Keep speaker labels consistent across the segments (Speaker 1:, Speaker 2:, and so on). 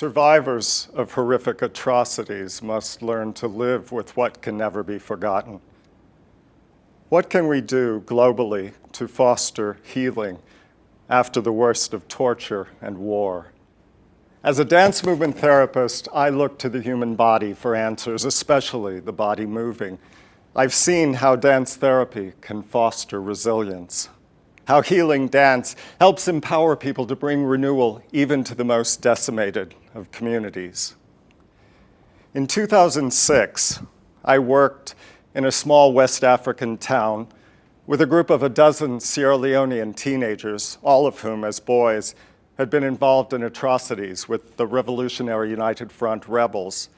Speaker 1: Survivors of horrific atrocities must learn to live with what can never be forgotten. What can we do globally to foster healing after the worst of torture and war? As a dance movement therapist, I look to the human body for answers, especially the body moving. I've seen how dance therapy can foster resilience, how healing dance helps empower people to bring renewal even to the most decimated of communities. In 2006, I worked in a small West African town with a group of a dozen Sierra Leonean teenagers, all of whom, as boys, had been involved in atrocities with the Revolutionary United Front rebels.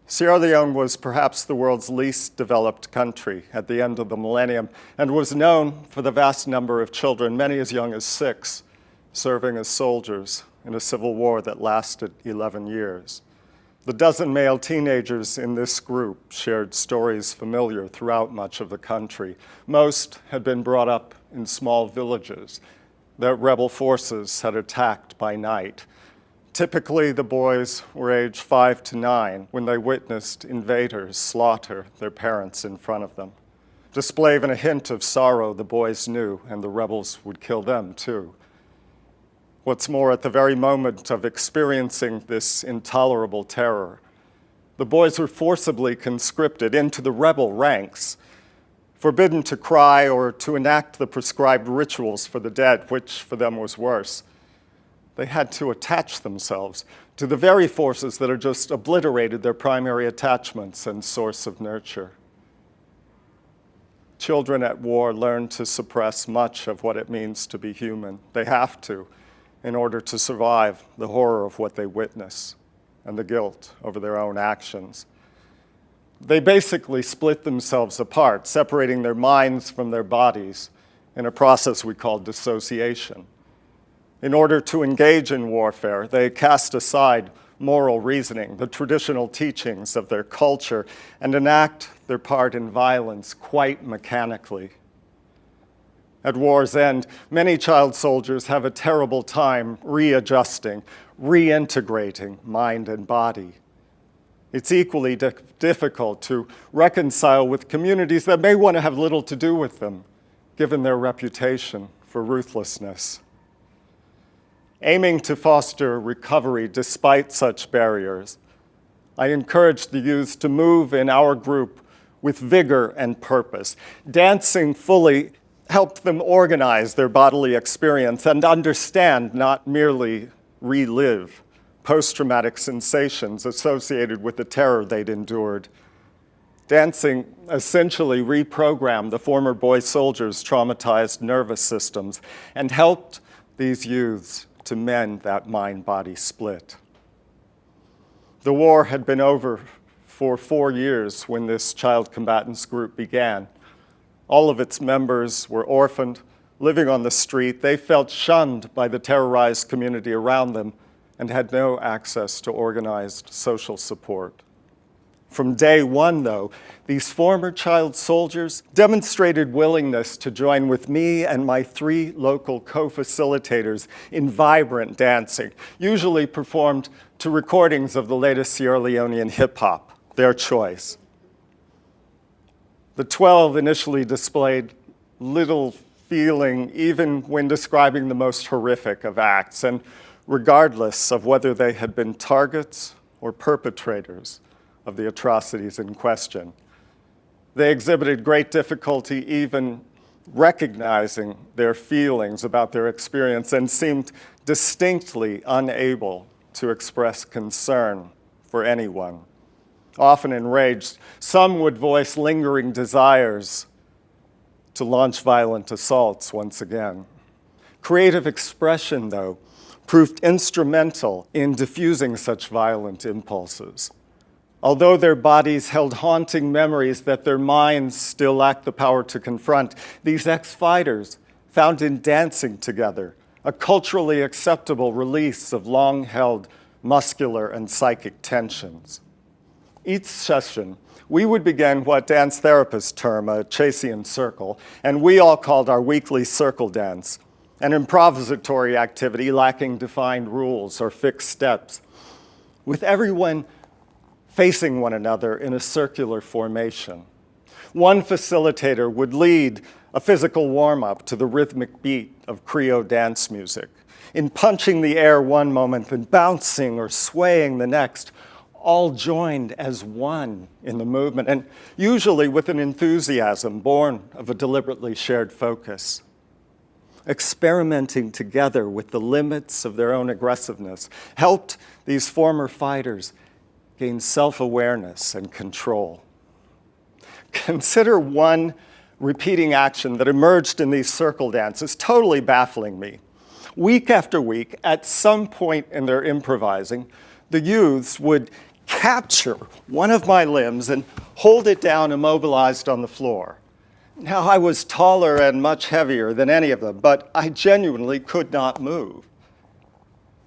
Speaker 1: Sierra Leone was perhaps the world's least developed country at the end of the millennium and was known for the vast number of children, many as young as 6, serving as soldiers in a civil war that lasted 11 years. The dozen male teenagers in this group shared stories familiar throughout much of the country. Most had been brought up in small villages that rebel forces had attacked by night. Typically, the boys were aged 5 to 9 when they witnessed invaders slaughter their parents in front of them. Display even a hint of sorrow, the boys knew, and the rebels would kill them too. What's more, at the very moment of experiencing this intolerable terror, the boys were forcibly conscripted into the rebel ranks, forbidden to cry or to enact the prescribed rituals for the dead, which for them was worse. They had to attach themselves to the very forces that had just obliterated their primary attachments and source of nurture. Children at war learn to suppress much of what it means to be human. They have to, in order to survive the horror of what they witness and the guilt over their own actions. They basically split themselves apart, separating their minds from their bodies in a process we call dissociation. In order to engage in warfare, they cast aside moral reasoning, the traditional teachings of their culture, and enact their part in violence quite mechanically. At war's end, many child soldiers have a terrible time readjusting, reintegrating mind and body. It's equally difficult to reconcile with communities that may want to have little to do with them, given their reputation for ruthlessness. Aiming to foster recovery despite such barriers, I encourage the youth to move in our group with vigor and purpose. Dancing fully helped them organize their bodily experience and understand, not merely relive, post-traumatic sensations associated with the terror they'd endured. Dancing essentially reprogrammed the former boy soldiers' traumatized nervous systems and helped these youths to mend that mind-body split. The war had been over for 4 years when this child combatants group began. All of its members were orphaned, living on the street. They felt shunned by the terrorized community around them and had no access to organized social support. From day one, though, these former child soldiers demonstrated willingness to join with me and my 3 local co-facilitators in vibrant dancing, usually performed to recordings of the latest Sierra Leonean hip-hop, their choice. The 12 initially displayed little feeling even when describing the most horrific of acts, and regardless of whether they had been targets or perpetrators of the atrocities in question. They exhibited great difficulty even recognizing their feelings about their experience and seemed distinctly unable to express concern for anyone. Often enraged, some would voice lingering desires to launch violent assaults once again. Creative expression, though, proved instrumental in diffusing such violent impulses. Although their bodies held haunting memories that their minds still lacked the power to confront, these ex-fighters found in dancing together a culturally acceptable release of long-held muscular and psychic tensions. Each session, we would begin what dance therapists term a Chasian circle, and we all called our weekly circle dance, an improvisatory activity lacking defined rules or fixed steps. with everyone facing one another in a circular formation. One facilitator would lead a physical warm-up to the rhythmic beat of Creole dance music, in punching the air one moment and bouncing or swaying the next, all joined as one in the movement, and usually with an enthusiasm born of a deliberately shared focus. Experimenting together with the limits of their own aggressiveness helped these former fighters gain self-awareness and control. Consider one repeating action that emerged in these circle dances, totally baffling me. Week after week, at some point in their improvising, the youths would capture one of my limbs and hold it down immobilized on the floor. Now, I was taller and much heavier than any of them, but I genuinely could not move.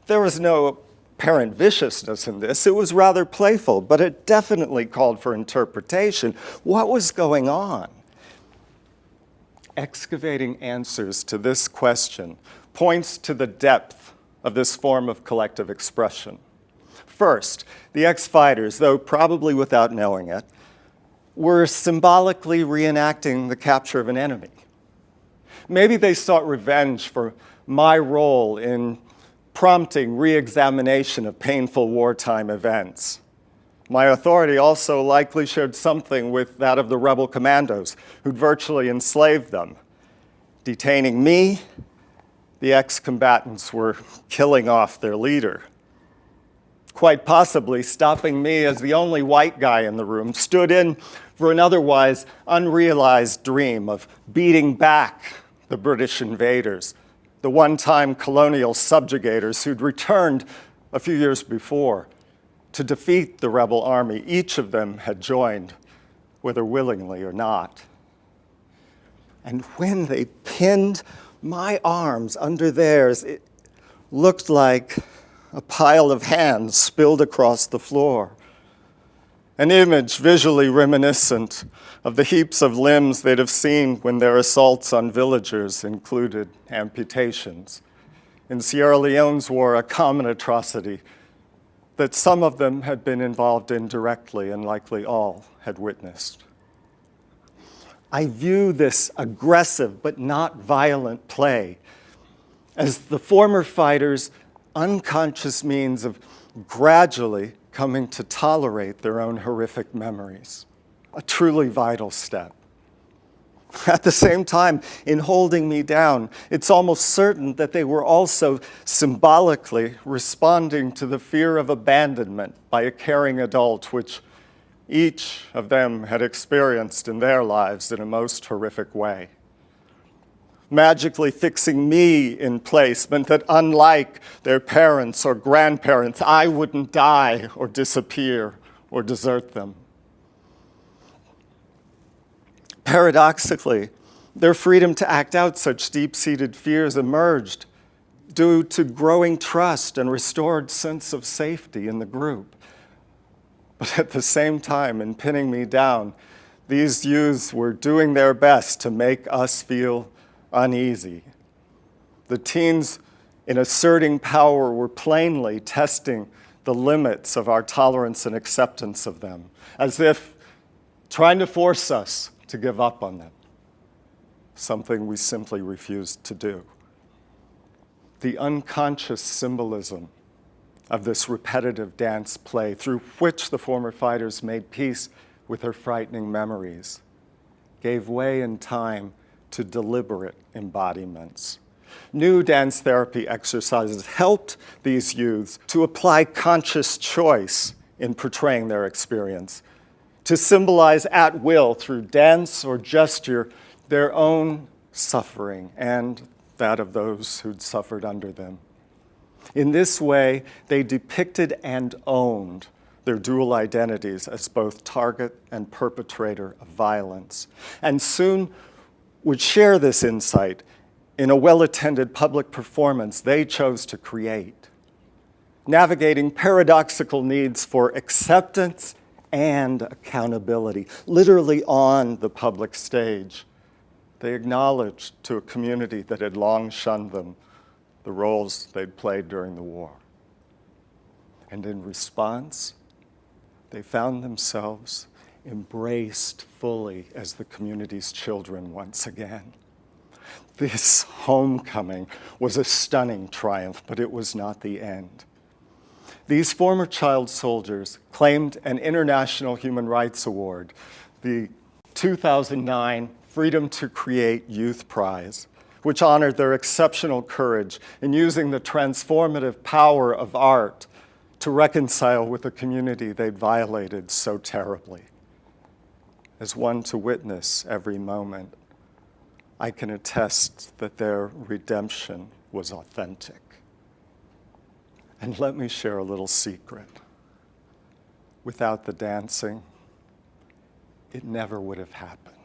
Speaker 1: There was no apparent viciousness in this. It was rather playful, but it definitely called for interpretation. What was going on? Excavating answers to this question points to the depth of this form of collective expression. First, the ex-fighters, though probably without knowing it, were symbolically reenacting the capture of an enemy. Maybe they sought revenge for my role in prompting re-examination of painful wartime events. My authority also likely shared something with that of the rebel commandos who'd virtually enslaved them. Detaining me, the ex-combatants were killing off their leader. Quite possibly stopping me as the only white guy in the room stood in for an otherwise unrealized dream of beating back the British invaders, the one-time colonial subjugators who'd returned a few years before to defeat the rebel army each of them had joined, whether willingly or not. And when they pinned my arms under theirs, it looked like a pile of hands spilled across the floor. An image visually reminiscent of the heaps of limbs they'd have seen when their assaults on villagers included amputations. In Sierra Leone's war, a common atrocity that some of them had been involved in directly and likely all had witnessed. I view this aggressive but not violent play as the former fighters' unconscious means of gradually coming to tolerate their own horrific memories, a truly vital step. At the same time, in holding me down, it's almost certain that they were also symbolically responding to the fear of abandonment by a caring adult, which each of them had experienced in their lives in a most horrific way. Magically fixing me in place meant that unlike their parents or grandparents, I wouldn't die or disappear or desert them. Paradoxically, their freedom to act out such deep-seated fears emerged due to growing trust and restored sense of safety in the group. But at the same time, in pinning me down, these youths were doing their best to make us feel uneasy. The teens, in asserting power, were plainly testing the limits of our tolerance and acceptance of them, as if trying to force us to give up on them, something we simply refused to do. The unconscious symbolism of this repetitive dance play through which the former fighters made peace with their frightening memories gave way in time to deliberate embodiments. New dance therapy exercises helped these youths to apply conscious choice in portraying their experience, to symbolize at will through dance or gesture their own suffering and that of those who'd suffered under them. In this way, they depicted and owned their dual identities as both target and perpetrator of violence, and soon would share this insight in a well-attended public performance they chose to create, navigating paradoxical needs for acceptance and accountability, literally on the public stage. They acknowledged to a community that had long shunned them the roles they'd played during the war. And in response, they found themselves embraced fully as the community's children once again. This homecoming was a stunning triumph, but it was not the end. These former child soldiers claimed an International Human Rights Award, the 2009 Freedom to Create Youth Prize, which honored their exceptional courage in using the transformative power of art to reconcile with a community they'd violated so terribly. As one to witness every moment, I can attest that their redemption was authentic. And let me share a little secret. Without the dancing, it never would have happened.